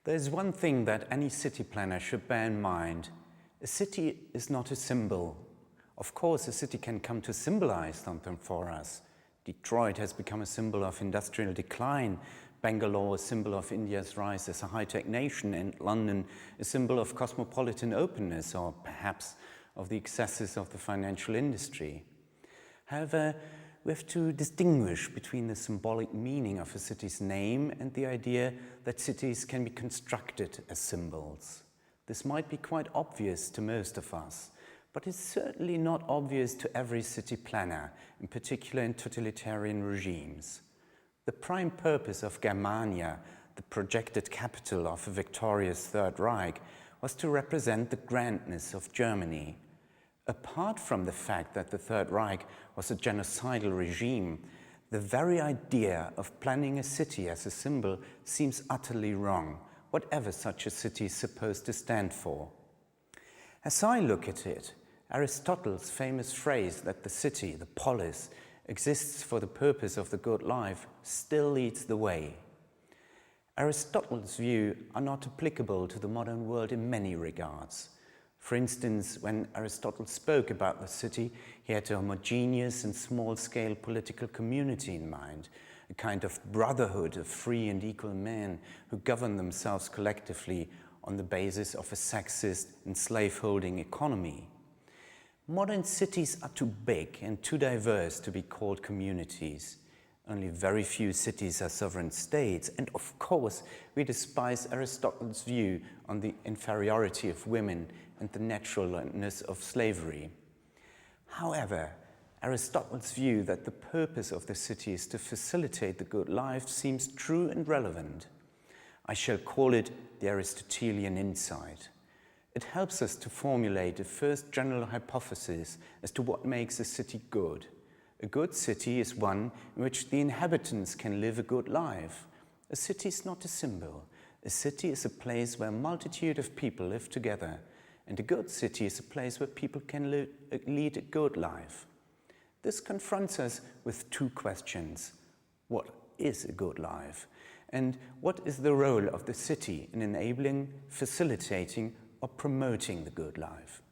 There's one thing that any city planner should bear in mind. A city is not a symbol. Of course, a city can come to symbolize something for us. Detroit has become a symbol of industrial decline, Bangalore a symbol of India's rise as a high-tech nation, and London a symbol of cosmopolitan openness, or perhaps of the excesses of the financial industry. However, we have to distinguish between the symbolic meaning of a city's name and the idea that cities can be constructed as symbols. This might be quite obvious to most of us, but it's certainly not obvious to every city planner, in particular in totalitarian regimes. The prime purpose of Germania, the projected capital of a victorious Third Reich, was to represent the grandness of Germany. Apart from the fact that the Third Reich was a genocidal regime, the very idea of planning a city as a symbol seems utterly wrong, whatever such a city is supposed to stand for. As I look at it, Aristotle's famous phrase that the city, the polis, exists for the purpose of the good life still leads the way. Aristotle's views are not applicable to the modern world in many regards. For instance, when Aristotle spoke about the city, he had a homogeneous and small-scale political community in mind, a kind of brotherhood of free and equal men who govern themselves collectively on the basis of a sexist and slave-holding economy. Modern cities are too big and too diverse to be called communities. Only very few cities are sovereign states, and of course we despise Aristotle's view on the inferiority of women and the naturalness of slavery. However, Aristotle's view that the purpose of the city is to facilitate the good life seems true and relevant. I shall call it the Aristotelian insight. It helps us to formulate a first general hypothesis as to what makes a city good. A good city is one in which the inhabitants can live a good life. A city is not a symbol. A city is a place where a multitude of people live together. And a good city is a place where people can lead a good life. This confronts us with two questions. What is a good life? And what is the role of the city in enabling, facilitating, or promoting the good life?